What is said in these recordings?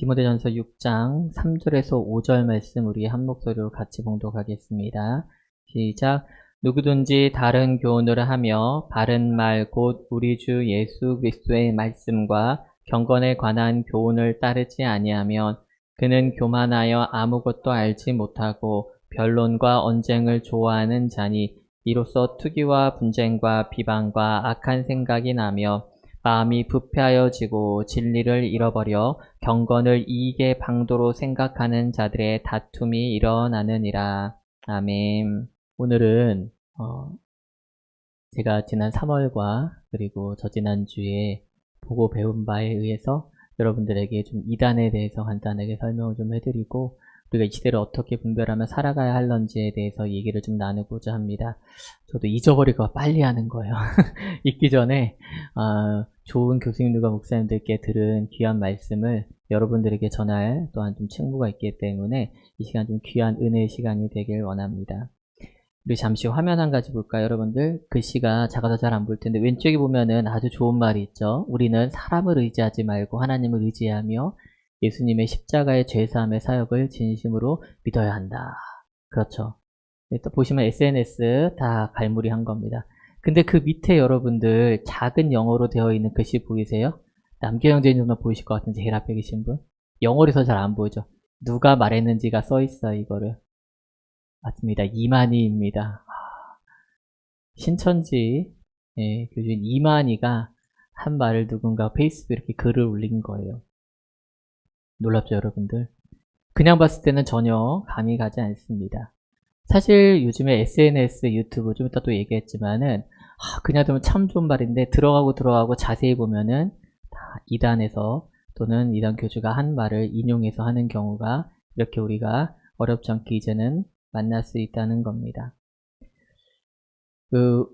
디모데전서 6장 3절에서 5절 말씀 우리 한 목소리로 같이 봉독하겠습니다. 시작. 누구든지 다른 교훈을 하며 바른 말 곧 우리 주 예수 그리스도의 말씀과 경건에 관한 교훈을 따르지 아니하면 그는 교만하여 아무것도 알지 못하고 변론과 언쟁을 좋아하는 자니 이로써 투기와 분쟁과 비방과 악한 생각이 나며 마음이 부패하여지고 진리를 잃어버려 경건을 이익의 방도로 생각하는 자들의 다툼이 일어나느니라. 아멘. 오늘은 제가 지난 3월과 그리고 저지난주에 보고 배운 바에 의해서 여러분들에게 좀 이단에 대해서 간단하게 설명을 좀 해드리고 우리가 이 시대를 어떻게 분별하며 살아가야 할런지에 대해서 얘기를 좀 나누고자 합니다. 저도 잊어버리고 빨리 하는 거예요. 읽기 전에 좋은 교수님들과 목사님들께 들은 귀한 말씀을 여러분들에게 전할 또한 좀 책무가 있기 때문에 이 시간 좀 귀한 은혜의 시간이 되길 원합니다. 우리 잠시 화면 한 가지 볼까요, 여러분들? 글씨가 작아서 잘 안 보일 텐데 왼쪽에 보면은 아주 좋은 말이 있죠. 우리는 사람을 의지하지 말고 하나님을 의지하며 예수님의 십자가의 죄사함의 사역을 진심으로 믿어야 한다. 그렇죠. 또 보시면 SNS 다 갈무리한 겁니다. 근데 그 밑에 여러분들 작은 영어로 되어 있는 글씨 보이세요? 남경영제님만 보이실 것 같은데 제일 앞에 계신 분? 영어로서 잘 안 보이죠? 누가 말했는지가 써있어요, 이거를. 맞습니다. 이만희입니다. 신천지 교주인 이만희가 한 말을 누군가 페이스북에 이렇게 글을 올린 거예요. 놀랍죠, 여러분들? 그냥 봤을 때는 전혀 감이 가지 않습니다. 사실 요즘에 SNS, 유튜브 좀 이따 또 얘기했지만은 그냥 들으면 참 좋은 말인데 들어가고 자세히 보면은 다 이단에서 또는 이단 교주가 한 말을 인용해서 하는 경우가 이렇게 우리가 어렵지 않게 이제는 만날 수 있다는 겁니다.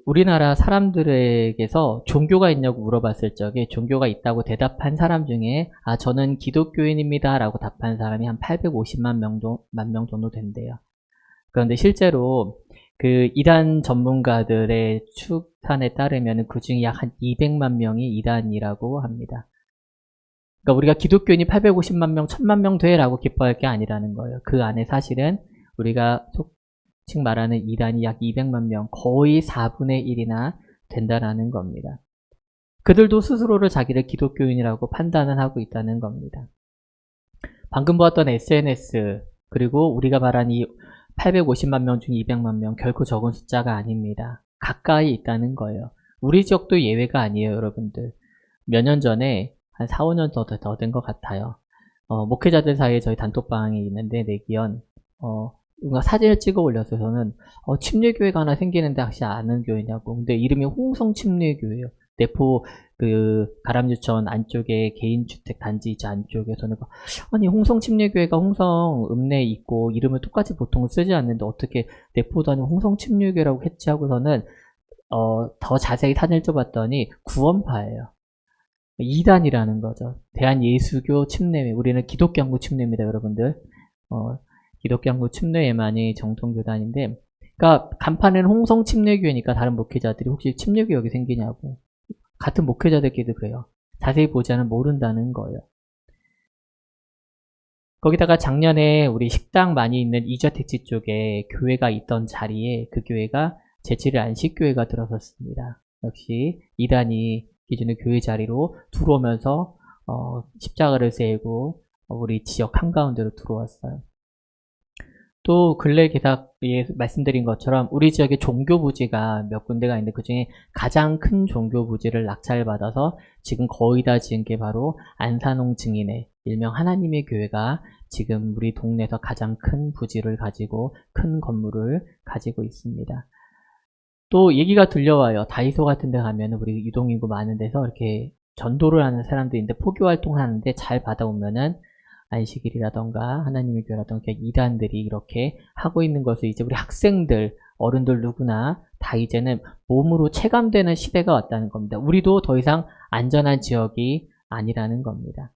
우리나라 사람들에게서 종교가 있냐고 물어봤을 적에 종교가 있다고 대답한 사람 중에 저는 기독교인입니다 라고 답한 사람이 한 850만 명 정도 된대요. 그런데 실제로 그 이단 전문가들의 추산에 따르면 그 중에 약 한 200만 명이 이단이라고 합니다. 그러니까 우리가 기독교인이 850만 명, 1000만 명 돼 라고 기뻐할 게 아니라는 거예요. 그 안에 사실은 우리가 즉 말하는 이단이 약 200만 명, 거의 4분의 1이나 된다라는 겁니다. 그들도 스스로를 자기를 기독교인이라고 판단을 하고 있다는 겁니다. 방금 보았던 SNS, 그리고 우리가 말한 이 850만 명 중 200만 명, 결코 적은 숫자가 아닙니다. 가까이 있다는 거예요. 우리 지역도 예외가 아니에요, 여러분들. 몇 년 전에, 한 4, 5년 더 된 것 같아요. 목회자들 사이에 저희 단톡방이 있는데, 내기연, 뭔가 사진을 찍어 올려서 저는 침례교회가 하나 생기는데 혹시 아는 교회냐고. 근데 이름이 홍성침례교회예요. 내포 가람유천 안쪽에 개인주택 단지 있지 안쪽에서는 아니 홍성침례교회가 홍성 읍내에 있고 이름을 똑같이 보통 쓰지 않는데 어떻게 내포도 아니고 홍성침례교회라고 했지 하고서는 더 자세히 사진을 쪄봤더니 구원파예요. 이단이라는 거죠. 대한예수교 침례회. 우리는 기독교한국 침례입니다, 여러분들. 기독교한국 침례회만이 정통교단인데, 그러니까 간판에는 홍성 침례교회니까 다른 목회자들이 혹시 침례교회 여기 생기냐고. 같은 목회자들끼리도 그래요. 자세히 보지 않으면 모른다는 거예요. 거기다가 작년에 우리 식당 많이 있는 이저택지 쪽에 교회가 있던 자리에 그 교회가 제7일 안식교회가 들어섰습니다. 역시 이단이 기존의 교회 자리로 들어오면서 십자가를 세우고 우리 지역 한가운데로 들어왔어요. 또 근래 기사에 말씀드린 것처럼 우리 지역에 종교 부지가 몇 군데가 있는데 그중에 가장 큰 종교 부지를 낙찰받아서 지금 거의 다 지은 게 바로 안산홍 증인회, 일명 하나님의 교회가 지금 우리 동네에서 가장 큰 부지를 가지고 큰 건물을 가지고 있습니다. 또 얘기가 들려와요. 다이소 같은 데 가면 우리 유동인구 많은 데서 이렇게 전도를 하는 사람들이 있는데 포교 활동을 하는데 잘 받아오면은 안식일이라던가 하나님의 교회라던가 이단들이 이렇게 하고 있는 것을 이제 우리 학생들, 어른들 누구나 다 이제는 몸으로 체감되는 시대가 왔다는 겁니다. 우리도 더 이상 안전한 지역이 아니라는 겁니다.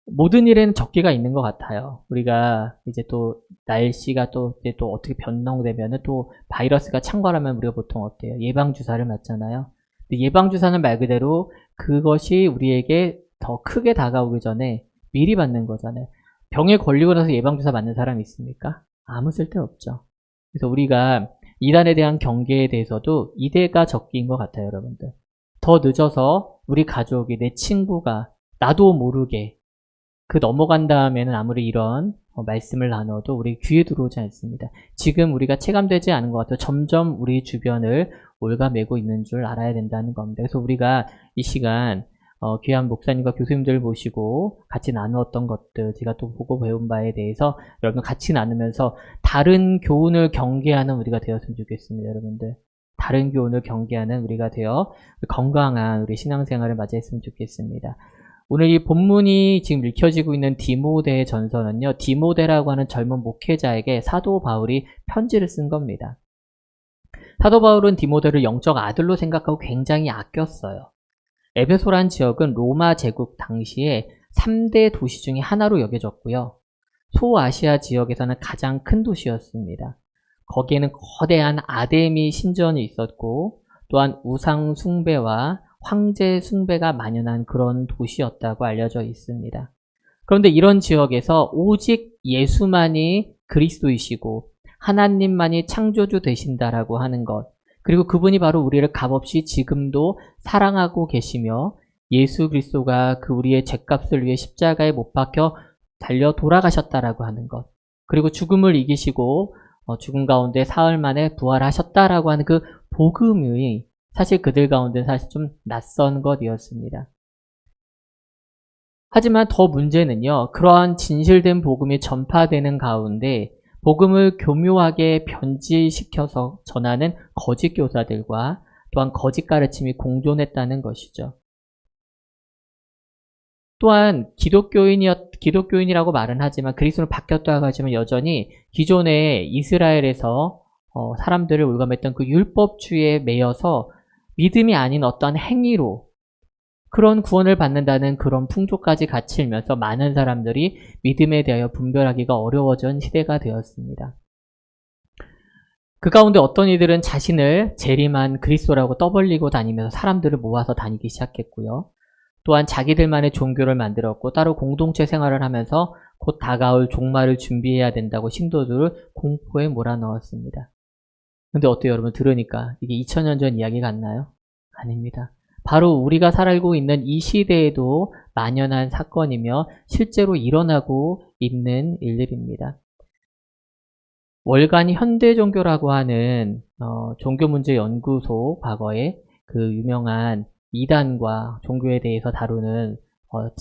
모든 일에는 적기가 있는 것 같아요. 우리가 이제 또 날씨가 또 어떻게 변동되면은 또 바이러스가 창궐하면 우리가 보통 어때요? 예방주사를 맞잖아요. 근데 예방주사는 말 그대로 그것이 우리에게 더 크게 다가오기 전에 미리 받는 거잖아요. 병에 걸리고 나서 예방주사 맞는 사람이 있습니까? 아무 쓸데 없죠. 그래서 우리가 이단에 대한 경계에 대해서도 이대가 적기인 것 같아요, 여러분들. 더 늦어서 우리 가족이, 내 친구가 나도 모르게 그 넘어간 다음에는 아무리 이런 말씀을 나눠도 우리 귀에 들어오지 않습니다. 지금 우리가 체감되지 않은 것 같아요. 점점 우리 주변을 올가매고 있는 줄 알아야 된다는 겁니다. 그래서 우리가 이 시간 귀한 목사님과 교수님들을 모시고 같이 나누었던 것들, 제가 또 보고 배운 바에 대해서 여러분 같이 나누면서 다른 교훈을 경계하는 우리가 되었으면 좋겠습니다, 여러분들. 다른 교훈을 경계하는 우리가 되어 건강한 우리 신앙생활을 맞이했으면 좋겠습니다. 오늘 이 본문이 지금 읽혀지고 있는 디모데 전서는요, 디모데라고 하는 젊은 목회자에게 사도 바울이 편지를 쓴 겁니다. 사도 바울은 디모데를 영적 아들로 생각하고 굉장히 아꼈어요. 에베소란 지역은 로마 제국 당시에 3대 도시 중에 하나로 여겨졌고요. 소아시아 지역에서는 가장 큰 도시였습니다. 거기에는 거대한 아데미 신전이 있었고 또한 우상 숭배와 황제 숭배가 만연한 그런 도시였다고 알려져 있습니다. 그런데 이런 지역에서 오직 예수만이 그리스도이시고 하나님만이 창조주 되신다라고 하는 것, 그리고 그분이 바로 우리를 값없이 지금도 사랑하고 계시며 예수 그리스도가 그 우리의 죄값을 위해 십자가에 못 박혀 달려 돌아가셨다라고 하는 것, 그리고 죽음을 이기시고 죽음 가운데 사흘 만에 부활하셨다라고 하는 그 복음이 사실 그들 가운데 사실 좀 낯선 것이었습니다. 하지만 더 문제는요, 그러한 진실된 복음이 전파되는 가운데 복음을 교묘하게 변질시켜서 전하는 거짓 교사들과 또한 거짓 가르침이 공존했다는 것이죠. 또한 기독교인이라고 말은 하지만 그리스도로 바뀌었다고 하지만 여전히 기존의 이스라엘에서 사람들을 올감했던 그 율법주의에 매여서 믿음이 아닌 어떠한 행위로 그런 구원을 받는다는 그런 풍조까지 갖추면서 많은 사람들이 믿음에 대하여 분별하기가 어려워진 시대가 되었습니다. 그 가운데 어떤 이들은 자신을 재림한 그리스도라고 떠벌리고 다니면서 사람들을 모아서 다니기 시작했고요. 또한 자기들만의 종교를 만들었고 따로 공동체 생활을 하면서 곧 다가올 종말을 준비해야 된다고 신도들을 공포에 몰아넣었습니다. 근데 어때요, 여러분? 들으니까 이게 2000년 전 이야기 같나요? 아닙니다. 바로 우리가 살고 있는 이 시대에도 만연한 사건이며 실제로 일어나고 있는 일들입니다. 월간 현대종교라고 하는 종교문제연구소, 과거에 그 유명한 이단과 종교에 대해서 다루는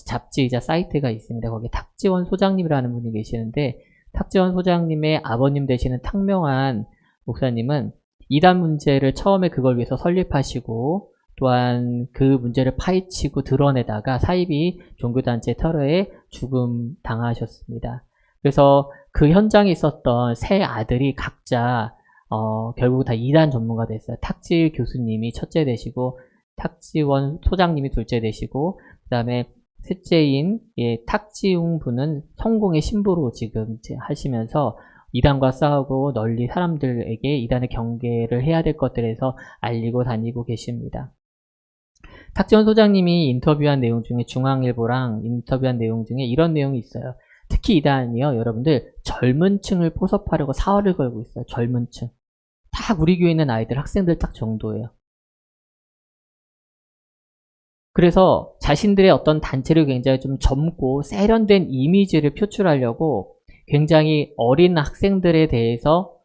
잡지이자 사이트가 있습니다. 거기에 탁지원 소장님이라는 분이 계시는데, 탁지원 소장님의 아버님 되시는 탁명한 목사님은 이단 문제를 처음에 그걸 위해서 설립하시고 또한 그 문제를 파헤치고 드러내다가 사이비 종교단체 테러에 죽음 당하셨습니다. 그래서 그 현장에 있었던 세 아들이 각자 결국 다 이단 전문가 됐어요. 탁지 교수님이 첫째 되시고 탁지원 소장님이 둘째 되시고 그 다음에 셋째인 탁지웅 분은 성공의 신부로 지금 하시면서 이단과 싸우고 널리 사람들에게 이단의 경계를 해야 될 것들에서 알리고 다니고 계십니다. 탁지원 소장님이 인터뷰한 내용 중에 중앙일보랑 인터뷰한 내용 중에 이런 내용이 있어요. 특히 이단이요, 여러분들 젊은 층을 포섭하려고 사활을 걸고 있어요. 젊은 층. 딱 우리 교회에 있는 아이들, 학생들 딱 정도예요. 그래서 자신들의 어떤 단체를 굉장히 좀 젊고 세련된 이미지를 표출하려고 굉장히 어린 학생들에 대해서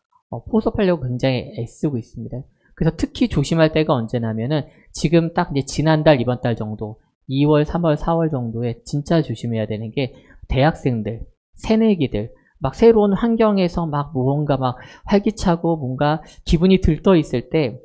포섭하려고 굉장히 애쓰고 있습니다. 그래서 특히 조심할 때가 언제냐면은 지금 딱 이제 지난달, 이번 달 정도 2월, 3월, 4월 정도에 진짜 조심해야 되는 게 대학생들, 새내기들 막 새로운 환경에서 막 무언가 막 활기차고 뭔가 기분이 들떠 있을 때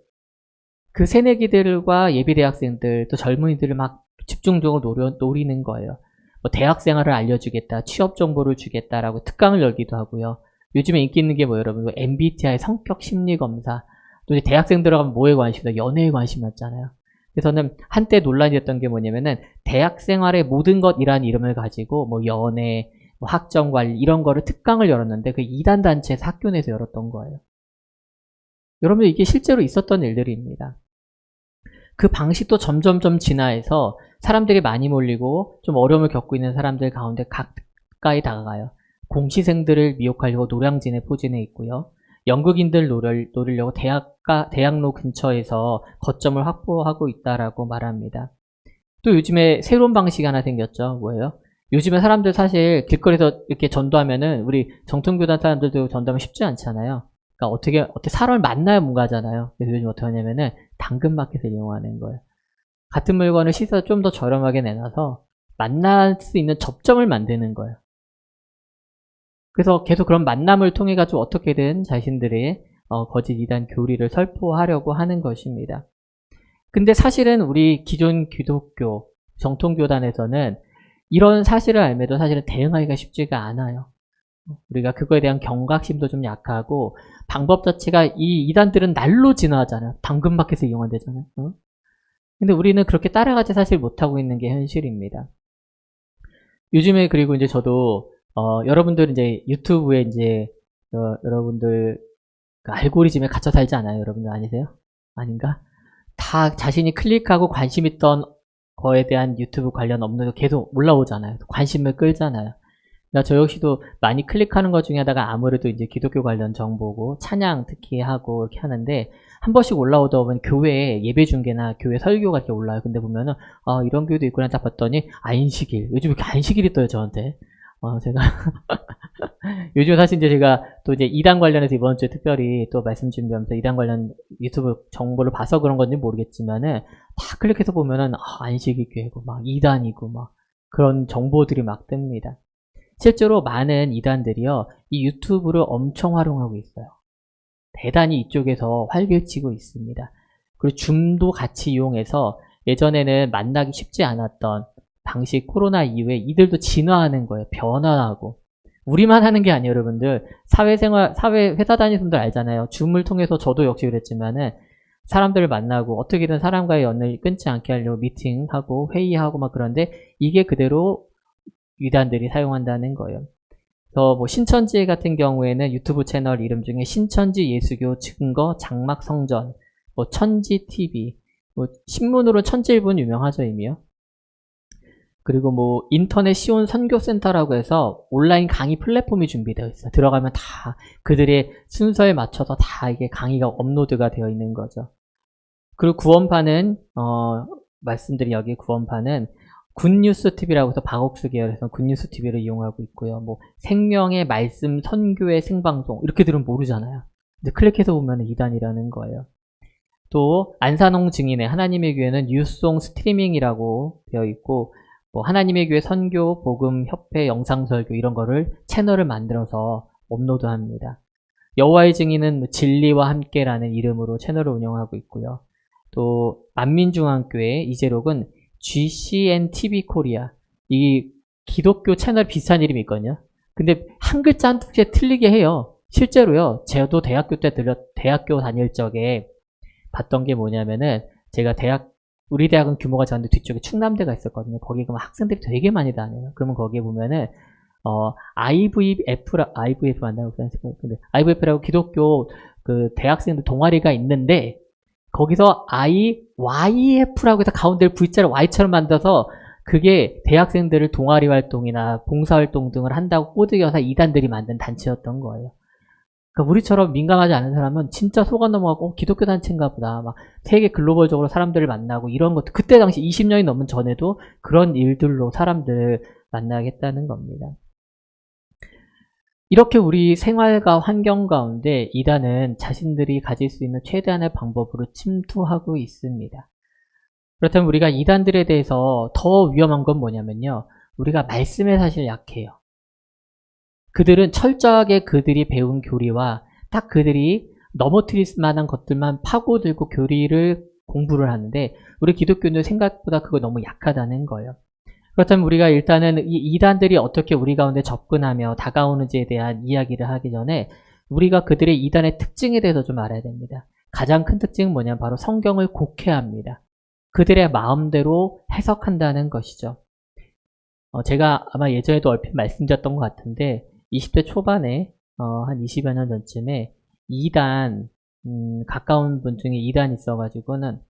그 새내기들과 예비대학생들 또 젊은이들을 막 집중적으로 노리는 거예요. 뭐 대학 생활을 알려주겠다, 취업 정보를 주겠다라고 특강을 열기도 하고요. 요즘에 인기 있는 게 뭐 여러분, MBTI 성격 심리 검사. 또 이제 대학생 들어가면 뭐에 관심 있어? 연애에 관심 있잖아요. 그래서는 한때 논란이 됐던 게 뭐냐면은 대학 생활의 모든 것이라는 이름을 가지고 뭐 연애, 뭐 학점 관리 이런 거를 특강을 열었는데 그 이단 단체에서 학교 내에서 열었던 거예요. 여러분들 이게 실제로 있었던 일들입니다. 그 방식도 점점점 진화해서 사람들이 많이 몰리고 좀 어려움을 겪고 있는 사람들 가운데 가까이 다가가요. 공시생들을 미혹하려고 노량진에 포진해 있고요. 연극인들 노리려고 대학로 근처에서 거점을 확보하고 있다라고 말합니다. 또 요즘에 새로운 방식이 하나 생겼죠. 뭐예요? 요즘에 사람들 사실 길거리에서 이렇게 전도하면은 우리 정통교단 사람들도 전도하면 쉽지 않잖아요. 그러니까 어떻게 사람을 만나야 뭔가잖아요. 그래서 요즘 어떻게 하냐면은 당근마켓을 이용하는 거예요. 같은 물건을 시세가 좀 더 저렴하게 내놔서 만날 수 있는 접점을 만드는 거예요. 그래서 계속 그런 만남을 통해 가지고 어떻게든 자신들의 거짓 이단 교리를 설포하려고 하는 것입니다. 근데 사실은 우리 기존 기독교 정통교단에서는 이런 사실을 알면도 사실은 대응하기가 쉽지가 않아요. 우리가 그거에 대한 경각심도 좀 약하고 방법 자체가 이 이단들은 날로 진화하잖아요. 당근마켓을 이용한다잖아요. 근데 우리는 그렇게 따라가지 사실 못하고 있는 게 현실입니다. 요즘에 그리고 이제 저도 여러분들 이제 유튜브에 이제 여러분들 그 알고리즘에 갇혀 살지 않아요? 여러분들 아니세요? 아닌가? 다 자신이 클릭하고 관심 있던 거에 대한 유튜브 관련 업로드 계속 올라오잖아요. 관심을 끌잖아요. 저 역시도 많이 클릭하는 것 중에 하다가 아무래도 이제 기독교 관련 정보고 찬양 특히 하고 이렇게 하는데 한 번씩 올라오다 보면 교회 예배 중계나 교회 설교가 이렇게 올라와요. 근데 보면은 이런 교회도 있구나 딱 봤더니 안식일. 요즘 이렇게 안식일이 떠요 저한테. 제가 요즘 사실 이제 제가 또 이제 이단 관련해서 이번 주에 특별히 또 말씀 준비하면서 이단 관련 유튜브 정보를 봐서 그런 건지 모르겠지만은 다 클릭해서 보면은 안식일 교회고 막 이단이고 막 그런 정보들이 막 뜹니다. 실제로 많은 이단들이요 이 유튜브를 엄청 활용하고 있어요. 대단히 이쪽에서 활개치고 있습니다. 그리고 줌도 같이 이용해서 예전에는 만나기 쉽지 않았던 방식 코로나 이후에 이들도 진화하는 거예요. 변화하고. 우리만 하는 게 아니에요, 여러분들. 회사 다니는 분들 알잖아요. 줌을 통해서 저도 역시 그랬지만은 사람들을 만나고 어떻게든 사람과의 연을 끊지 않게 하려고 미팅하고 회의하고 막 그런데 이게 그대로 이단들이 사용한다는 거예요. 그래서 뭐 신천지 같은 경우에는 유튜브 채널 이름 중에 신천지 예수교 증거 장막 성전, 뭐 천지 TV, 뭐 신문으로 천지일보는 유명하죠 이미요. 그리고 뭐 인터넷 시온 선교센터라고 해서 온라인 강의 플랫폼이 준비되어 있어요. 들어가면 다 그들의 순서에 맞춰서 다 이게 강의가 업로드가 되어 있는 거죠. 그리고 구원파는 말씀드린 여기 구원파는 굿뉴스 TV라고 해서 박옥수 계열에서 굿뉴스 TV를 이용하고 있고요. 뭐 생명의 말씀 선교의 생방송 이렇게 들으면 모르잖아요. 근데 클릭해서 보면 이단이라는 거예요. 또 안산홍 증인의 하나님의 교회는 뉴송 스트리밍이라고 되어 있고 뭐 하나님의 교회 선교 복음 협회 영상 설교 이런 거를 채널을 만들어서 업로드합니다. 여호와의 증인은 진리와 함께라는 이름으로 채널을 운영하고 있고요. 또 만민중앙교회 이재록은 GCN TV 코리아 이 기독교 채널 비슷한 이름이 있거든요. 근데 한 글자 한 글자 틀리게 해요. 실제로요. 저도 대학교 다닐 적에 봤던 게 뭐냐면은 제가 우리 대학은 규모가 작은데 뒤쪽에 충남대가 있었거든요. 거기 그러면 학생들이 되게 많이 다녀요. 그러면 거기에 보면은 IVF 만나고 근데 IVF라고 기독교 그 대학생들 동아리가 있는데 거기서 YF라고 해서 가운데를 V자를 Y처럼 만들어서 그게 대학생들을 동아리 활동이나 봉사활동 등을 한다고 꼬드겨서 이단들이 만든 단체였던 거예요. 그러니까 우리처럼 민감하지 않은 사람은 진짜 속아 넘어가고 기독교 단체인가 보다. 막 세계 글로벌적으로 사람들을 만나고 이런 것도 그때 당시 20년이 넘은 전에도 그런 일들로 사람들을 만나겠다는 겁니다. 이렇게 우리 생활과 환경 가운데 이단은 자신들이 가질 수 있는 최대한의 방법으로 침투하고 있습니다. 그렇다면 우리가 이단들에 대해서 더 위험한 건 뭐냐면요. 우리가 말씀에 사실 약해요. 그들은 철저하게 그들이 배운 교리와 딱 그들이 넘어뜨릴 만한 것들만 파고들고 교리를 공부를 하는데 우리 기독교는 생각보다 그거 너무 약하다는 거예요. 그렇다면 우리가 일단은 이 이단들이 어떻게 우리 가운데 접근하며 다가오는지에 대한 이야기를 하기 전에 우리가 그들의 이단의 특징에 대해서 좀 알아야 됩니다. 가장 큰 특징은 뭐냐면 바로 성경을 곡해합니다. 그들의 마음대로 해석한다는 것이죠. 제가 아마 예전에도 얼핏 말씀드렸던 것 같은데 20대 초반에 한 20여 년 전쯤에 이단 가까운 분 중에 이단 있어가지고는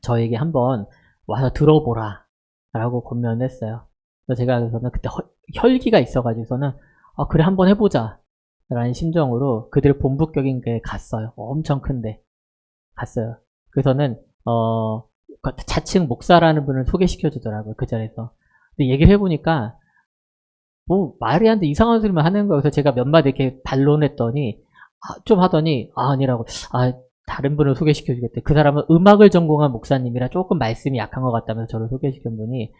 저에게 한번 와서 들어보라 라고 권면을 했어요. 그래서 제가 그래서는 그때 혈기가 있어가지고서는 그래 한번 해보자 라는 심정으로 그들의 본부격인 게 갔어요. 엄청 큰데 갔어요. 그래서는 자칭 목사라는 분을 소개시켜 주더라고요. 그 자리에서. 근데 얘기를 해보니까 뭐 말이 안 돼 이상한 소리만 하는 거예요. 그래서 제가 몇 마디 이렇게 반론했더니 좀 하더니 아니라고 다른 분을 소개시켜 주겠대. 그 사람은 음악을 전공한 목사님이라 조금 말씀이 약한 것 같다면서 저를 소개시켜 분이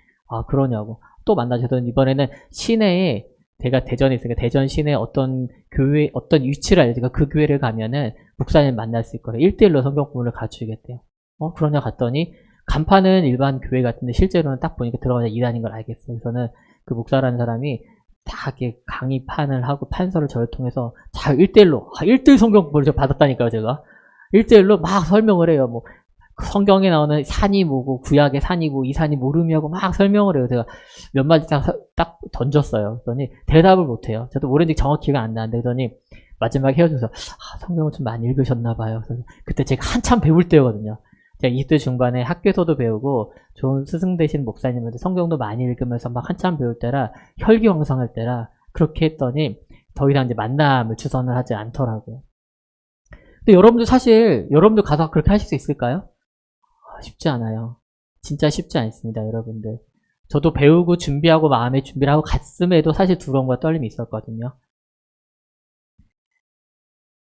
그러냐고 또 만나셔서 이번에는 시내에 제가 대전에 있으니까 대전 시내 어떤 교회 어떤 위치를 알려니까 그 교회를 가면은 목사님 만날 수 있거든요. 1대1로 성경 공부를 가르치겠대요. 그러냐 갔더니 간판은 일반 교회 같은데 실제로는 딱 보니까 들어가자 이단인 걸 알겠어요. 그래서는 그 목사라는 사람이 다 이렇게 강의판을 하고 판서를 저를 통해서 다 1대1로 1대1 성경 공부를 받았다니까요. 제가 1대1로 막 설명을 해요. 뭐 성경에 나오는 산이 뭐고 구약의 산이고 이 산이 모름이하고 막 설명을 해요. 제가 몇 마디 딱 던졌어요. 그랬더니 대답을 못해요. 저도 모르는지 정확히 기가 안 나는데 그러더니 마지막에 헤어져서 성경을 좀 많이 읽으셨나 봐요. 그래서 그때 제가 한참 배울 때였거든요. 제가 20대 중반에 학교에서도 배우고 좋은 스승 되신 목사님한테 성경도 많이 읽으면서 막 한참 배울 때라 혈기왕성할 때라 그렇게 했더니 더 이상 이제 만남을 추선을 하지 않더라고요. 근데 여러분들 사실 여러분들 가서 그렇게 하실 수 있을까요? 쉽지 않아요. 진짜 쉽지 않습니다, 여러분들. 저도 배우고 준비하고 마음의 준비를 하고 갔음에도 사실 두려움과 떨림이 있었거든요.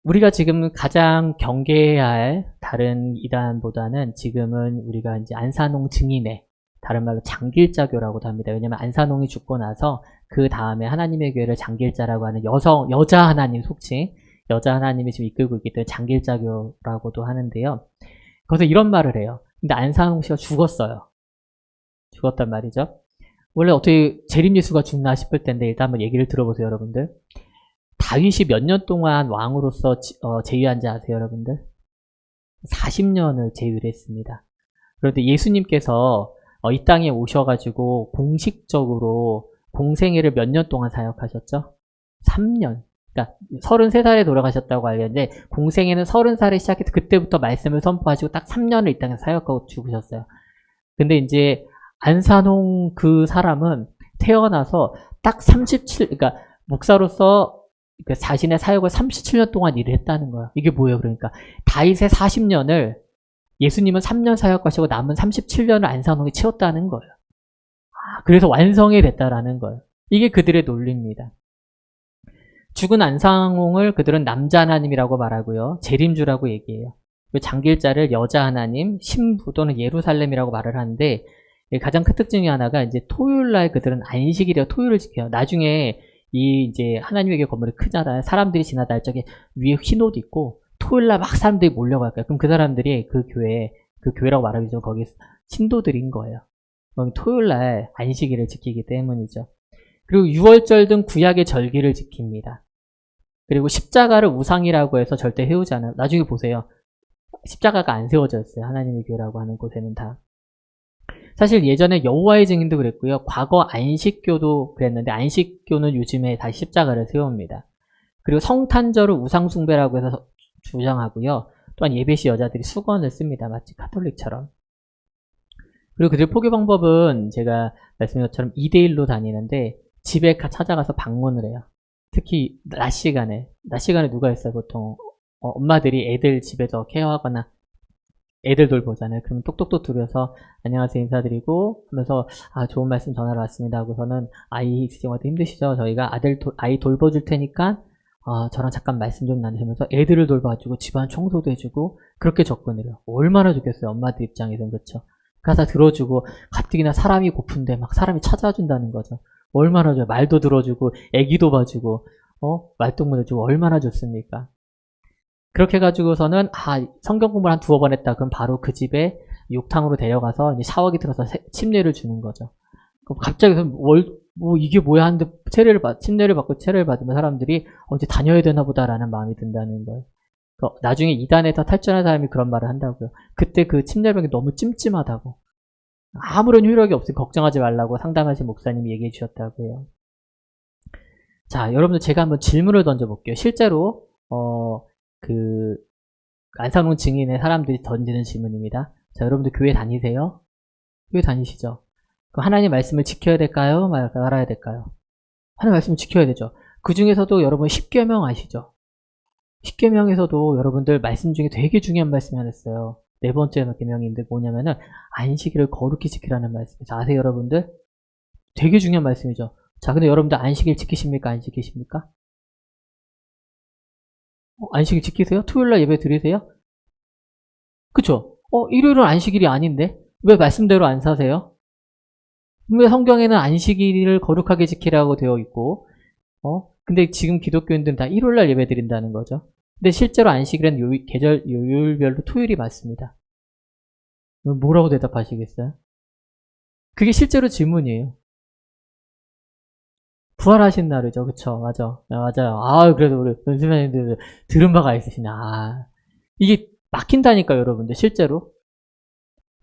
우리가 지금 가장 경계해야 할 다른 이단보다는 지금은 우리가 이제 안산홍 증인회, 다른 말로 장길자교라고도 합니다. 왜냐면 안산홍이 죽고 나서 그 다음에 하나님의 교회를 장길자라고 하는 여자 하나님 속칭, 여자 하나님이 지금 이끌고 있기 때문에 장길자교라고도 하는데요. 거기서 이런 말을 해요. 근데 안산홍 씨가 죽었어요. 죽었단 말이죠. 원래 어떻게 재림예수가 죽나 싶을 텐데 일단 한번 얘기를 들어보세요, 여러분들. 다윗이 몇 년 동안 왕으로서 재위한지 아세요, 여러분들? 40년을 재위를 했습니다. 그런데 예수님께서 이 땅에 오셔가지고 공식적으로 공생애를 몇 년 동안 사역하셨죠? 3년. 그러니까 33살에 돌아가셨다고 알렸는데 공생애는 30살에 시작해서 그때부터 말씀을 선포하시고 딱 3년을 이 땅에서 사역하고 죽으셨어요. 근데 이제 안산홍 그 사람은 태어나서 딱 37, 그러니까 목사로서 자신의 사역을 37년 동안 일을 했다는 거예요. 이게 뭐예요? 그러니까 다윗의 40년을 예수님은 3년 사역하시고 남은 37년을 안산홍이 채웠다는 거예요. 그래서 완성이 됐다라는 거예요. 이게 그들의 논리입니다. 죽은 안산홍을 그들은 남자 하나님이라고 말하고요. 재림주라고 얘기해요. 장길자를 여자 하나님, 신부 또는 예루살렘이라고 말을 하는데 가장 큰 특징이 하나가 이제 토요일날 그들은 안식일이라 토요일을 지켜요. 나중에 이 이제 하나님의 교회 건물이 크잖아요. 사람들이 지나다 할 적에 위에 흰 옷 입고 토요일날 막 사람들이 몰려갈 거예요. 그럼 그 사람들이 그 교회라고 말하기 전 거기 신도들인 거예요. 토요일날 안식일을 지키기 때문이죠. 그리고 유월절 등 구약의 절기를 지킵니다. 그리고 십자가를 우상이라고 해서 절대 해오지 않아요. 나중에 보세요. 십자가가 안 세워져 있어요. 하나님의 교회라고 하는 곳에는 다. 사실 예전에 여호와의 증인도 그랬고요. 과거 안식교도 그랬는데 안식교는 요즘에 다시 십자가를 세웁니다. 그리고 성탄절을 우상숭배라고 해서 주장하고요. 또한 예배시 여자들이 수건을 씁니다. 마치 카톨릭처럼. 그리고 그들 포교 방법은 제가 말씀드린 것처럼 2대1로 다니는데 집에 찾아가서 방문을 해요. 특히 낮 시간에 누가 있어요? 보통 엄마들이 애들 집에서 케어하거나 애들 돌보잖아요. 그럼 똑똑똑 들여서 안녕하세요 인사드리고 하면서 좋은 말씀 전하러 왔습니다 하고서는 아이 있으시고 힘드시죠? 저희가 아이 돌봐줄 테니까 저랑 잠깐 말씀 좀 나누시면서 애들을 돌봐주고 집안 청소도 해주고 그렇게 접근을 해요. 얼마나 좋겠어요. 엄마들 입장에서는. 그렇죠. 가사 들어주고 가뜩이나 사람이 고픈데 막 사람이 찾아준다는 거죠. 얼마나 좋아요. 말도 들어주고 애기도 봐주고 말동무도 주고 얼마나 좋습니까? 그렇게 해가지고서는 성경 공부를 한 2번 했다. 그럼 바로 그 집에 욕탕으로 데려가서 이제 샤워기 틀어서 침례를 주는 거죠. 그럼 갑자기 이게 뭐야 하는데 침례를 받고 체례를 받으면 사람들이 이제 다녀야 되나 보다라는 마음이 든다는 거예요. 나중에 이단에서 탈출한 사람이 그런 말을 한다고요. 그때 그 침례병이 너무 찜찜하다고. 아무런 효력이 없으니 걱정하지 말라고 상담하신 목사님이 얘기해 주셨다고요. 자, 여러분들 제가 한번 질문을 던져볼게요. 실제로 안산홍 증인의 사람들이 던지는 질문입니다. 자, 여러분들 교회 다니세요? 교회 다니시죠? 그럼 하나님 말씀을 지켜야 될까요? 말아야 될까요? 하나님 말씀을 지켜야 되죠. 그 중에서도 여러분 10계명 아시죠? 10계명에서도 여러분들 말씀 중에 되게 중요한 말씀이 하나 있어요. 네 번째 계명인데 뭐냐면은 안식일을 거룩히 지키라는 말씀이죠. 아세요, 여러분들? 되게 중요한 말씀이죠. 자, 근데 여러분들 안식일 지키십니까? 안 지키십니까? 안식일 지키세요? 토요일날 예배 드리세요? 그쵸? 일요일은 안식일이 아닌데? 왜 말씀대로 안 사세요? 왜 성경에는 안식일을 거룩하게 지키라고 되어 있고, 근데 지금 기독교인들은 다 일요일날 예배 드린다는 거죠. 근데 실제로 안식일은 요일별로 토요일이 맞습니다. 뭐라고 대답하시겠어요? 그게 실제로 질문이에요. 부활하신 날이죠. 그쵸? 맞아. 맞아요. 그래도 우리 연수님들 들은 바가 있으시나. 이게 막힌다니까요, 여러분들. 실제로.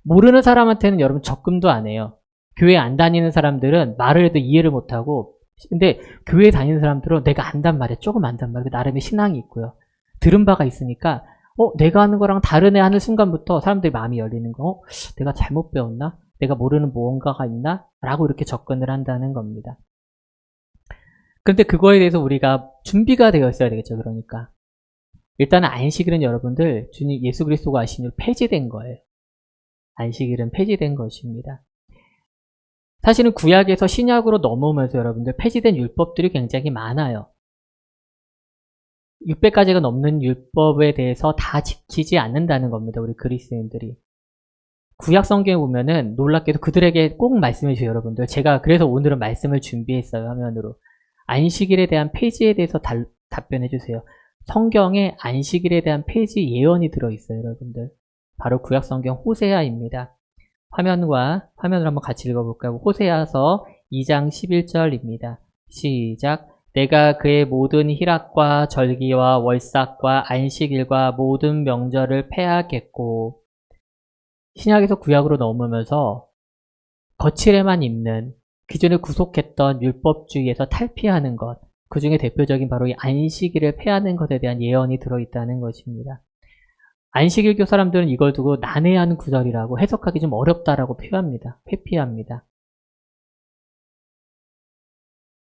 모르는 사람한테는 여러분 적금도 안 해요. 교회 안 다니는 사람들은 말을 해도 이해를 못하고, 근데 교회 다니는 사람들은 내가 안단 말이야. 조금 안단 말이야. 나름의 신앙이 있고요. 들은 바가 있으니까, 내가 하는 거랑 다른 애 하는 순간부터 사람들이 마음이 열리는 거, 내가 잘못 배웠나? 내가 모르는 무언가가 있나? 라고 이렇게 접근을 한다는 겁니다. 그런데 그거에 대해서 우리가 준비가 되어 있어야 되겠죠. 그러니까 일단은 안식일은 여러분들 주님 예수 그리스도가 하신 일 폐지된 거예요. 안식일은 폐지된 것입니다. 사실은 구약에서 신약으로 넘어오면서 여러분들 폐지된 율법들이 굉장히 많아요. 600가지가 넘는 율법에 대해서 다 지키지 않는다는 겁니다. 우리 그리스도인들이. 구약 성경에 보면은 놀랍게도 그들에게 꼭 말씀해 주세요. 여러분들. 제가 그래서 오늘은 말씀을 준비했어요. 화면으로. 안식일에 대한 폐지에 대해서 답변해 주세요. 성경에 안식일에 대한 폐지 예언이 들어있어요. 여러분들. 바로 구약 성경 호세아입니다. 화면으로 한번 같이 읽어볼까요? 호세아서 2장 11절입니다. 시작. 내가 그의 모든 희락과 절기와 월삭과 안식일과 모든 명절을 폐하겠고. 신약에서 구약으로 넘으면서 거칠에만 입는 기존에 구속했던 율법주의에서 탈피하는 것, 그 중에 대표적인 바로 이 안식일을 폐하는 것에 대한 예언이 들어있다는 것입니다. 안식일교 사람들은 이걸 두고 난해한 구절이라고 해석하기 좀 어렵다라고 표현합니다. 회피합니다.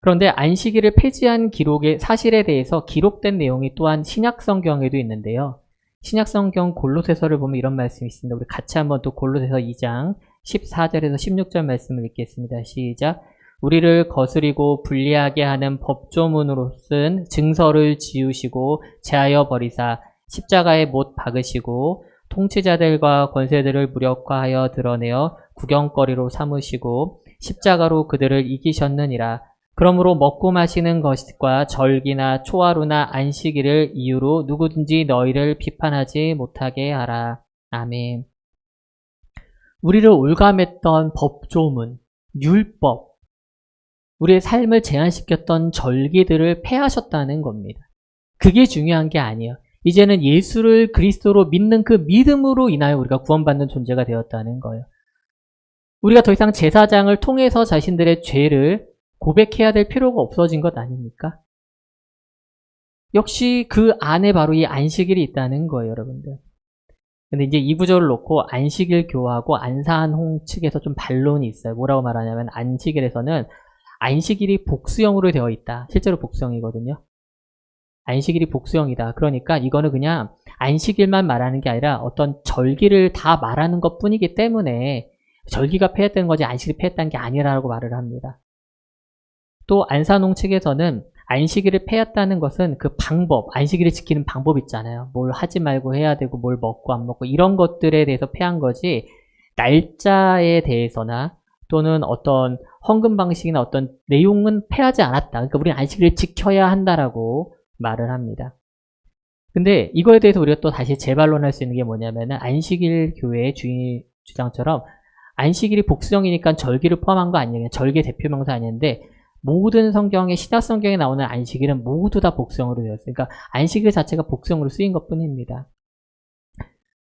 그런데 안식일을 폐지한 기록의 사실에 대해서 기록된 내용이 또한 신약성경에도 있는데요. 신약성경 골로새서를 보면 이런 말씀이 있습니다. 우리 같이 한번 또 골로새서 2장 14절에서 16절 말씀을 읽겠습니다. 시작. 우리를 거스리고 불리하게 하는 법조문으로 쓴 증서를 지우시고 제하여 버리사 십자가에 못 박으시고 통치자들과 권세들을 무력화하여 드러내어 구경거리로 삼으시고 십자가로 그들을 이기셨느니라. 그러므로 먹고 마시는 것과 절기나 초하루나 안식일을 이유로 누구든지 너희를 비판하지 못하게 하라. 아멘. 우리를 올감했던 법조문, 율법, 우리의 삶을 제한시켰던 절기들을 폐하셨다는 겁니다. 그게 중요한 게 아니에요. 이제는 예수를 그리스도로 믿는 그 믿음으로 인하여 우리가 구원받는 존재가 되었다는 거예요. 우리가 더 이상 제사장을 통해서 자신들의 죄를 고백해야 될 필요가 없어진 것 아닙니까? 역시 그 안에 바로 이 안식일이 있다는 거예요, 여러분들. 근데 이제 이 구절을 놓고 안식일 교하고 안산홍 측에서 좀 반론이 있어요. 뭐라고 말하냐면 안식일에서는 안식일이 복수형으로 되어 있다. 실제로 복수형이거든요. 안식일이 복수형이다. 그러니까 이거는 그냥 안식일만 말하는 게 아니라 어떤 절기를 다 말하는 것 뿐이기 때문에 절기가 폐했다는 거지 안식일이 폐했다는 게 아니라고 말을 합니다. 또 안산홍 측에서는 안식일을 폐했다는 것은 그 방법, 안식일을 지키는 방법 있잖아요. 뭘 하지 말고 해야 되고 뭘 먹고 안 먹고 이런 것들에 대해서 폐한 거지 날짜에 대해서나 또는 어떤 헌금 방식이나 어떤 내용은 폐하지 않았다. 그러니까 우리는 안식일을 지켜야 한다라고 말을 합니다. 근데 이거에 대해서 우리가 또 다시 재반론할 수 있는 게 뭐냐면은 안식일 교회의 주장처럼 안식일이 복수형이니까 절기를 포함한 거 아니냐, 절기의 대표명사 아닌데 모든 성경에 신약 성경에 나오는 안식일은 모두 다 복수형으로 되었어요. 그러니까 안식일 자체가 복수형으로 쓰인 것 뿐입니다.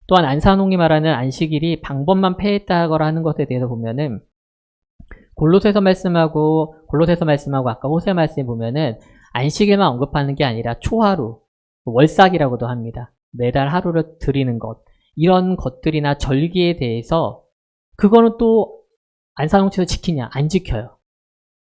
또한 안산홍이 말하는 안식일이 방법만 폐했다거나 하는 것에 대해서 보면은 골로새서 말씀하고 아까 호세 말씀에 보면은 안식일만 언급하는 게 아니라 초하루, 월삭이라고도 합니다. 매달 하루를 드리는 것. 이런 것들이나 절기에 대해서 그거는 또 안산홍치에서 지키냐? 안 지켜요.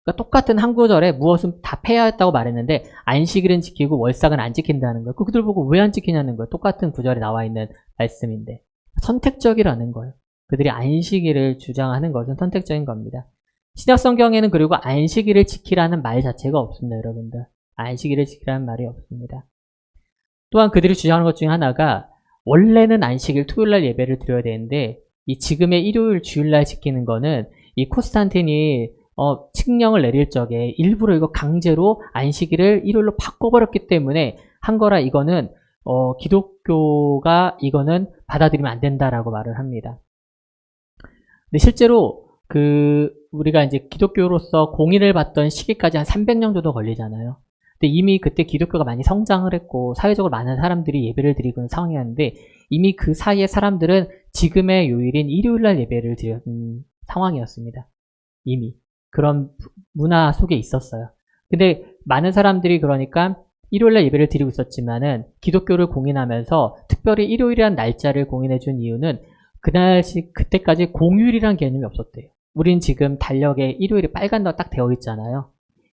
그러니까 똑같은 한구절에 무엇은 다 폐하였다고 말했는데 안식일은 지키고 월삭은 안 지킨다는 거예요. 그들 보고 왜 안 지키냐는 거예요. 똑같은 구절에 나와 있는 말씀인데. 선택적이라는 거예요. 그들이 안식일을 주장하는 것은 선택적인 겁니다. 신약 성경에는 그리고 안식일을 지키라는 말 자체가 없습니다, 여러분들. 안식일을 지키라는 말이 없습니다. 또한 그들이 주장하는 것 중에 하나가 원래는 안식일 토요일날 예배를 드려야 되는데 이 지금의 일요일 주일날 지키는 거는 이 콘스탄틴이 칙령을 내릴 적에 일부러 이거 강제로 안식일을 일요일로 바꿔버렸기 때문에 한 거라 이거는 기독교가 이거는 받아들이면 안 된다라고 말을 합니다. 근데 실제로 우리가 이제 기독교로서 공인을 받던 시기까지 한 300년 정도 걸리잖아요. 근데 이미 그때 기독교가 많이 성장을 했고 사회적으로 많은 사람들이 예배를 드리고 있는 상황이었는데 이미 그 사이에 사람들은 지금의 요일인 일요일날 예배를 드리는 상황이었습니다. 이미 그런 문화 속에 있었어요. 근데 많은 사람들이 그러니까 일요일날 예배를 드리고 있었지만은 기독교를 공인하면서 특별히 일요일이라는 날짜를 공인해준 이유는 그때까지 공휴일이라는 개념이 없었대요. 우린 지금 달력에 일요일이 빨간다고 딱 되어 있잖아요.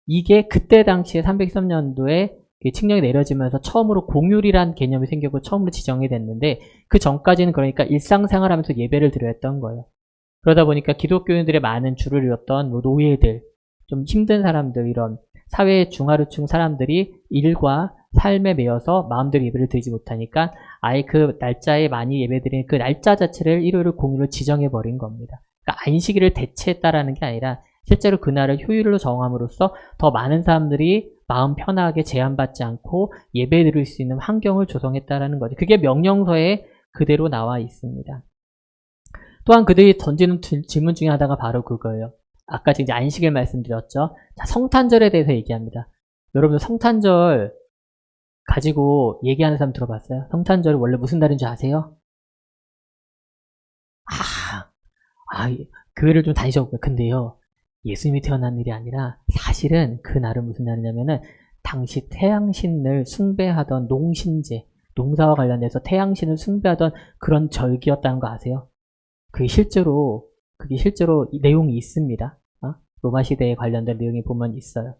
이게 그때 당시에 313년도에 칙령이 내려지면서 처음으로 공휴일이라는 개념이 생기고 처음으로 지정이 됐는데 그 전까지는 그러니까 일상생활하면서 예배를 드려야 했던 거예요. 그러다 보니까 기독교인들의 많은 줄을 이뤘던 노예들, 좀 힘든 사람들, 이런 사회의 중하류층 사람들이 일과 삶에 매여서 마음대로 예배를 드리지 못하니까 아예 그 날짜에 많이 예배드리는 그 날짜 자체를 일요일 공휴일로 지정해버린 겁니다. 그러니까 안식일을 대체했다라는 게 아니라 실제로 그날을 휴일로 정함으로써 더 많은 사람들이 마음 편하게 제한받지 않고 예배 드릴 수 있는 환경을 조성했다라는 거죠. 그게 명령서에 그대로 나와 있습니다. 또한 그들이 던지는 질문 중에 하나가 바로 그거예요. 아까 이제 안식일 말씀드렸죠. 자, 성탄절에 대해서 얘기합니다. 여러분 성탄절 가지고 얘기하는 사람 들어봤어요? 성탄절이 원래 무슨 날인 줄 아세요? 교회를 좀 다니셨고요. 근데요, 예수님이 태어난 일이 아니라 사실은 그 날은 무슨 날이냐면은 당시 태양신을 숭배하던 농신제, 농사와 관련해서 태양신을 숭배하던 그런 절기였다는 거 아세요? 그게 실제로 내용이 있습니다. 로마 시대에 관련된 내용이 보면 있어요.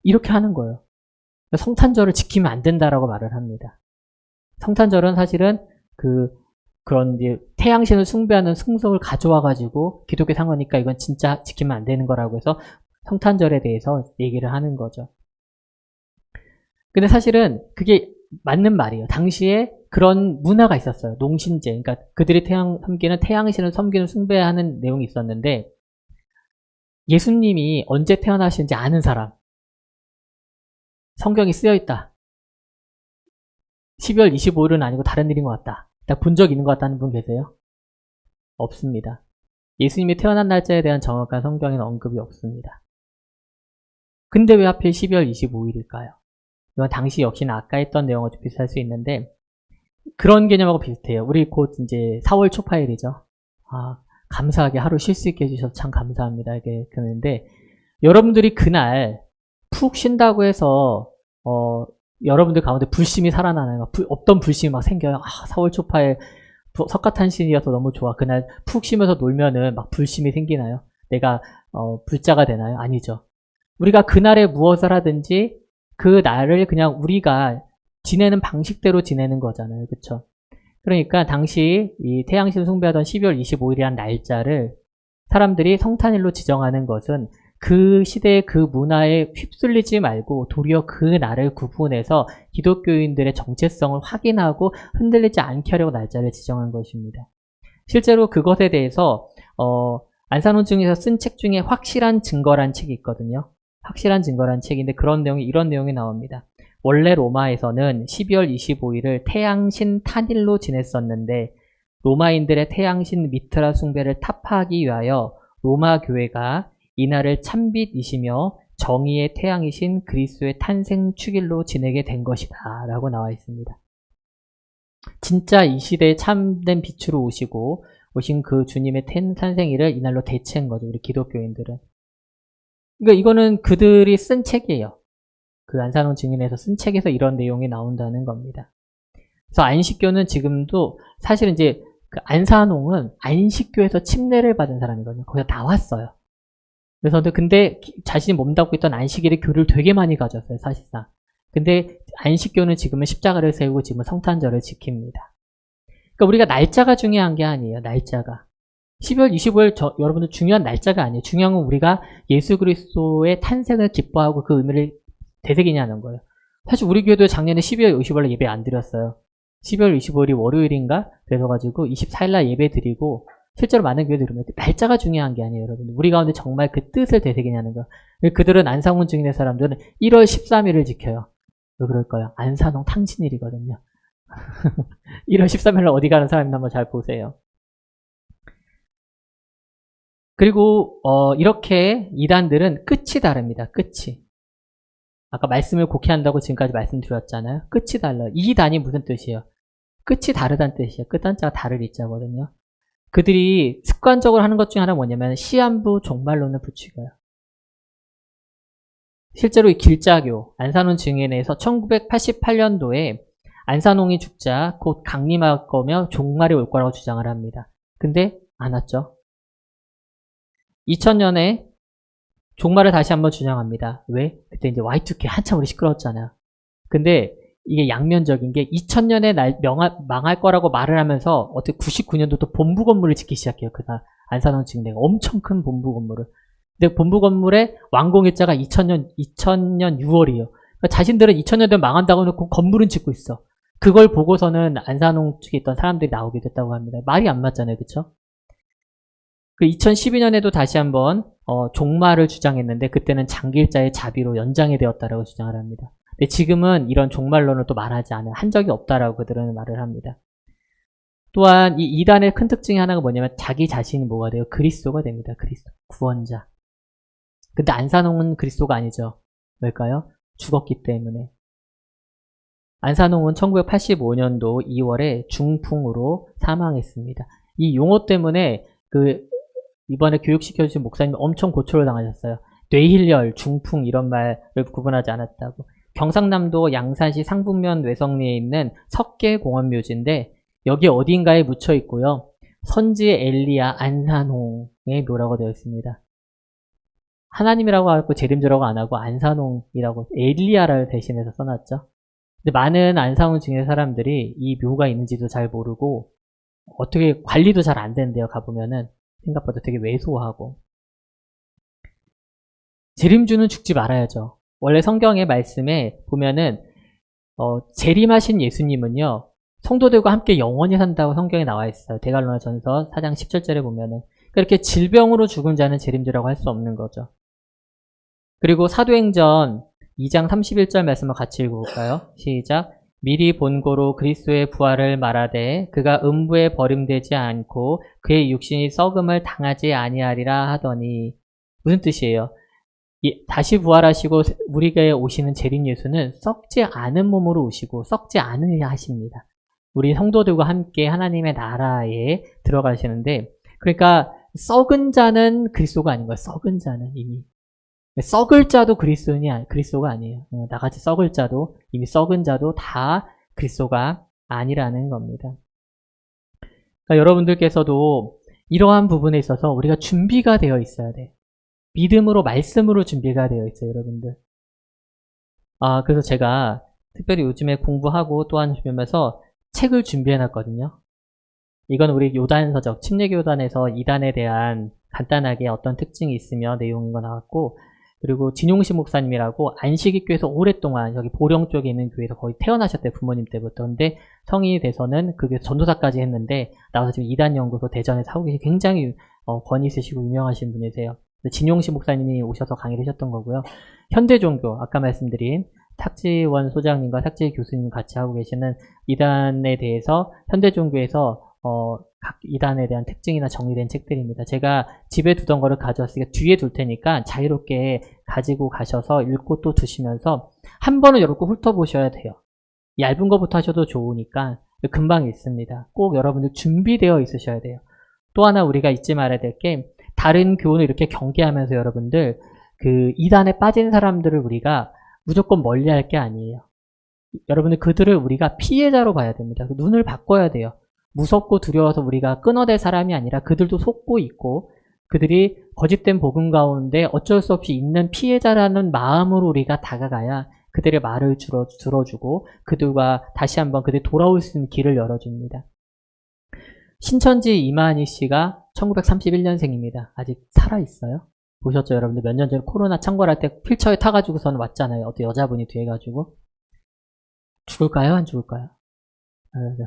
이렇게 하는 거예요. 성탄절을 지키면 안 된다라고 말을 합니다. 성탄절은 사실은 그런 이제 태양신을 숭배하는 풍속을 가져와가지고 기독교 상어니까 이건 진짜 지키면 안 되는 거라고 해서 성탄절에 대해서 얘기를 하는 거죠. 근데 사실은 그게 맞는 말이에요. 당시에 그런 문화가 있었어요. 농신제. 그러니까 그들이 섬기는 태양신을 섬기는 숭배하는 내용이 있었는데 예수님이 언제 태어나신지 아는 사람. 성경이 쓰여있다. 12월 25일은 아니고 다른 일인 것 같다. 딱 본 적 있는 것 같다는 분 계세요? 없습니다. 예수님이 태어난 날짜에 대한 정확한 성경에는 언급이 없습니다. 근데 왜 하필 12월 25일일까요? 이건 당시 역시나 아까 했던 내용과 좀 비슷할 수 있는데 그런 개념하고 비슷해요. 우리 곧 이제 4월 초파일이죠. 감사하게 하루 쉴 수 있게 해주셔서 참 감사합니다. 이게 그런데 여러분들이 그날 푹 쉰다고 해서 여러분들 가운데 불심이 살아나나요? 없던 불심이 막 생겨요. 4월 초파일 석가탄신이어서 너무 좋아. 그날 푹 쉬면서 놀면은 막 불심이 생기나요? 내가 불자가 되나요? 아니죠. 우리가 그날에 무엇을 하든지 그 날을 그냥 우리가 지내는 방식대로 지내는 거잖아요. 그쵸? 그러니까 당시 이 태양신 숭배하던 12월 25일이라는 날짜를 사람들이 성탄일로 지정하는 것은 그 시대의 그 문화에 휩쓸리지 말고 도리어 그 날을 구분해서 기독교인들의 정체성을 확인하고 흔들리지 않게 하려고 날짜를 지정한 것입니다. 실제로 그것에 대해서 안산홍 중에서 쓴 책 중에 확실한 증거란 책이 있거든요. 확실한 증거란 책인데 이런 내용이 나옵니다. 원래 로마에서는 12월 25일을 태양신 탄일로 지냈었는데 로마인들의 태양신 미트라 숭배를 타파하기 위하여 로마 교회가 이날을 참빛이시며 정의의 태양이신 그리스도의 탄생 축일로 지내게 된 것이다 라고 나와 있습니다. 진짜 이 시대에 참된 빛으로 오신 그 주님의 탄생일을 이날로 대체한 거죠. 우리 기독교인들은. 그러니까 이거는 그들이 쓴 책이에요. 그 안산홍 증인에서 쓴 책에서 이런 내용이 나온다는 겁니다. 그래서 안식교는 지금도 사실은 이제 그 안산홍은 안식교에서 침례를 받은 사람이거든요. 거기서 나왔어요. 그래서 근데 자신이 몸담고 있던 안식일의 교를 되게 많이 가졌어요, 사실상. 근데 안식교는 지금은 십자가를 세우고 지금은 성탄절을 지킵니다. 그러니까 우리가 날짜가 중요한 게 아니에요, 날짜가. 12월 25일 여러분들 중요한 날짜가 아니에요. 중요한 건 우리가 예수 그리스도의 탄생을 기뻐하고 그 의미를 되새기냐는 거예요. 사실 우리 교회도 작년에 12월 25일에 예배 안 드렸어요. 12월 25일이 월요일인가? 그래서가지고 24일날 예배 드리고 실제로 많은 교회들이 그러면 날짜가 중요한 게 아니에요, 여러분. 우리 가운데 정말 그 뜻을 되새기냐는 거. 그들은 안상훈 증인의 사람들은 1월 13일을 지켜요. 왜 그럴까요? 안산홍 탕진일이거든요. 1월 13일날 어디 가는 사람이나 한번 잘 보세요. 그리고 이렇게 이단들은 끝이 다릅니다. 끝이. 아까 말씀을 곡해한다고 지금까지 말씀드렸잖아요. 끝이 달라요. 이 이단이 무슨 뜻이에요? 끝이 다르다는 뜻이에요. 끝단자가 다를 이자거든요. 그들이 습관적으로 하는 것 중에 하나가 뭐냐면 시한부 종말론을 붙이고요. 실제로 이 길자교, 안산홍 증인에서 1988년도에 안산홍이 죽자 곧 강림할 거며 종말이 올 거라고 주장을 합니다. 근데 안 왔죠. 2000년에 종말을 다시 한번 주장합니다. 왜? 그때 이제 Y2K 한참 우리 시끄러웠잖아요. 근데 이게 양면적인 게 2000년에 망할 거라고 말을 하면서 어떻게 99년도 또 본부 건물을 짓기 시작해요. 그날 안산홍 증인회가 엄청 큰 본부 건물을. 근데 본부 건물의 완공일자가 2000년 6월이에요. 그러니까 자신들은 2000년도에 망한다고 해놓고 건물은 짓고 있어. 그걸 보고서는 안산홍 측에 있던 사람들이 나오게 됐다고 합니다. 말이 안 맞잖아요. 그쵸? 그 2012년에도 다시 한번 종말을 주장했는데 그때는 장길자의 자비로 연장이 되었다라고 주장을 합니다. 근데 지금은 이런 종말론을 또 말하지 않아요. 한 적이 없다라고 그들은 말을 합니다. 또한 이 이단의 큰 특징이 하나가 뭐냐면 자기 자신이 뭐가 돼요? 그리스도가 됩니다. 그리스도. 구원자. 근데 안산홍은 그리스도가 아니죠. 왜일까요? 죽었기 때문에. 안산홍은 1985년도 2월에 중풍으로 사망했습니다. 이 용어 때문에 이번에 교육시켜주신 목사님이 엄청 고초를 당하셨어요. 뇌힐열, 중풍 이런 말을 구분하지 않았다고. 경상남도 양산시 상북면 외성리에 있는 석계공원묘지인데 여기 어딘가에 묻혀 있고요. 선지 엘리야 안산홍의 묘라고 되어 있습니다. 하나님이라고 하고 재림주라고 안 하고 안산홍이라고 엘리야를 대신해서 써놨죠. 근데 많은 안산홍 증의 사람들이 이 묘가 있는지도 잘 모르고 어떻게 관리도 잘 안 된대요. 가보면은 생각보다 되게 왜소하고. 재림주는 죽지 말아야죠. 원래 성경의 말씀에 보면은 재림하신 예수님은요 성도들과 함께 영원히 산다고 성경에 나와 있어요. 데갈로나전서 4장 17절에 보면은 그렇게 질병으로 죽은 자는 재림주라고 할 수 없는 거죠. 그리고 사도행전 2장 31절 말씀을 같이 읽어볼까요? 시작. 미리 본고로 그리스도의 부활을 말하되 그가 음부에 버림되지 않고 그의 육신이 썩음을 당하지 아니하리라 하더니 무슨 뜻이에요? 다시 부활하시고 우리에게 오시는 재림 예수는 썩지 않은 몸으로 오시고 썩지 않으려 하십니다. 우리 성도들과 함께 하나님의 나라에 들어가시는데 그러니까 썩은 자는 그리스도가 아닌 거예요. 썩은 자는 이미. 썩을 자도 그리스도가 아니에요. 나같이 썩을 자도 이미 썩은 자도 다 그리스도가 아니라는 겁니다. 그러니까 여러분들께서도 이러한 부분에 있어서 우리가 준비가 되어 있어야 돼요. 믿음으로 말씀으로 준비가 되어 있어요, 여러분들. 그래서 제가 특별히 요즘에 공부하고 또한 주변에서 책을 준비해 놨거든요. 이건 우리 요단서적, 침례교단에서 이단에 대한 간단하게 어떤 특징이 있으며 내용인 거 나왔고 그리고 진용식 목사님이라고 안식일교에서 오랫동안 여기 보령 쪽에 있는 교회에서 거의 태어나셨대요. 부모님 때부터. 근데 성인이 돼서는 그 교회에서 전도사까지 했는데 나와서 지금 이단연구소 대전에서 하고 계신 굉장히 권위 있으시고 유명하신 분이세요. 진용식 목사님이 오셔서 강의를 하셨던 거고요. 현대종교, 아까 말씀드린 탁지원 소장님과 탁지 교수님 같이 하고 계시는 이단에 대해서 현대종교에서 각 이단에 대한 특징이나 정리된 책들입니다. 제가 집에 두던 거를 가져왔으니까 뒤에 둘 테니까 자유롭게 가지고 가셔서 읽고 또 두시면서 한 번은 여러분 훑어보셔야 돼요. 얇은 거부터 하셔도 좋으니까 금방 읽습니다. 꼭 여러분들 준비되어 있으셔야 돼요. 또 하나 우리가 잊지 말아야 될 게 다른 교훈을 이렇게 경계하면서 여러분들 그 이단에 빠진 사람들을 우리가 무조건 멀리할 게 아니에요. 여러분들 그들을 우리가 피해자로 봐야 됩니다. 눈을 바꿔야 돼요. 무섭고 두려워서 우리가 끊어댈 사람이 아니라 그들도 속고 있고 그들이 거짓된 복음 가운데 어쩔 수 없이 있는 피해자라는 마음으로 우리가 다가가야 그들의 말을 들어주고 그들과 다시 한번 그들이 돌아올 수 있는 길을 열어줍니다. 신천지 이만희 씨가 1931년생입니다. 아직 살아있어요. 보셨죠 여러분들? 몇 년 전에 코로나 창궐할 때 휠체어에 타가지고서는 왔잖아요. 어떤 여자분이 뒤에 가지고. 죽을까요? 안 죽을까요?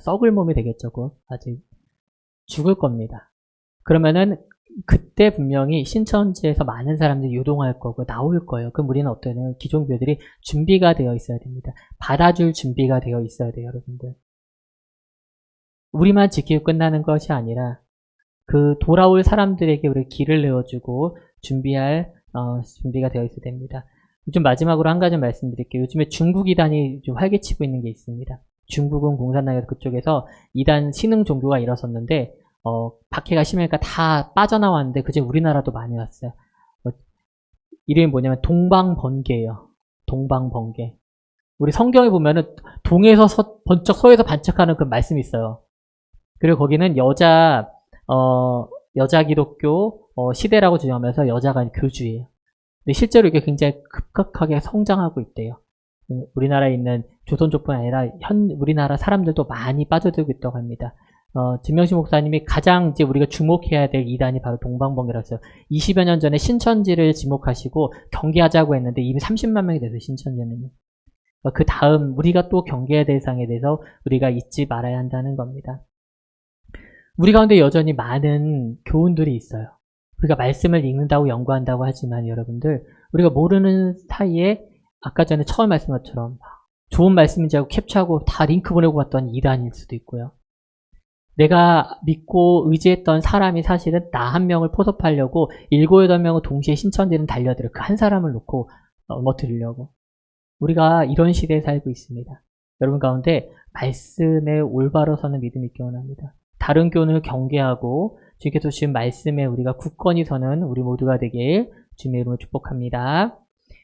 썩을 몸이 되겠죠. 아직 죽을 겁니다. 그러면은 그때 분명히 신천지에서 많은 사람들이 유동할 거고 나올 거예요. 그럼 우리는 어떠냐면 기존 교회들이 준비가 되어 있어야 됩니다. 받아줄 준비가 되어 있어야 돼요. 여러분들. 우리만 지키고 끝나는 것이 아니라 그 돌아올 사람들에게 우리 길을 내어주고 준비할 준비가 되어 있어야 됩니다. 좀 마지막으로 한 가지 말씀드릴게요. 요즘에 중국 이단이 좀 활개치고 있는 게 있습니다. 중국은 공산당에서 그쪽에서 이단 신흥 종교가 일어섰는데 박해가 심하니까 다 빠져나왔는데 그중 우리나라도 많이 왔어요. 이름이 뭐냐면 동방번개예요. 동방번개. 우리 성경에 보면은 동에서 번쩍 서에서 반짝하는 그 말씀이 있어요. 그리고 거기는 여자 기독교 시대라고 주장하면서 여자가 교주예요. 근데 실제로 이게 굉장히 급격하게 성장하고 있대요. 우리나라에 있는 조선족뿐 아니라 우리나라 사람들도 많이 빠져들고 있다고 합니다. 진명식 목사님이 가장 이제 우리가 주목해야 될 이단이 바로 동방번개라서 20여 년 전에 신천지를 지목하시고 경계하자고 했는데 이미 30만 명이 돼서 신천지는 그 다음 우리가 또 경계해야 될 상에 대해서 우리가 잊지 말아야 한다는 겁니다. 우리 가운데 여전히 많은 교훈들이 있어요. 우리가 말씀을 읽는다고 연구한다고 하지만 여러분들 우리가 모르는 사이에 아까 전에 처음 말씀한 것처럼 좋은 말씀인지 알고 캡처하고 다 링크 보내고 갔던 이단일 수도 있고요. 내가 믿고 의지했던 사람이 사실은 나 한 명을 포섭하려고 7, 8명을 동시에 신천지는 달려들어 그 한 사람을 놓고 넘어뜨리려고. 우리가 이런 시대에 살고 있습니다. 여러분 가운데 말씀에 올바로 서는 믿음이 있기 원합니다. 다른 교훈을 경계하고 주께서 주신 말씀에 우리가 굳건히 서는 우리 모두가 되길 주님의 이름으로 축복합니다.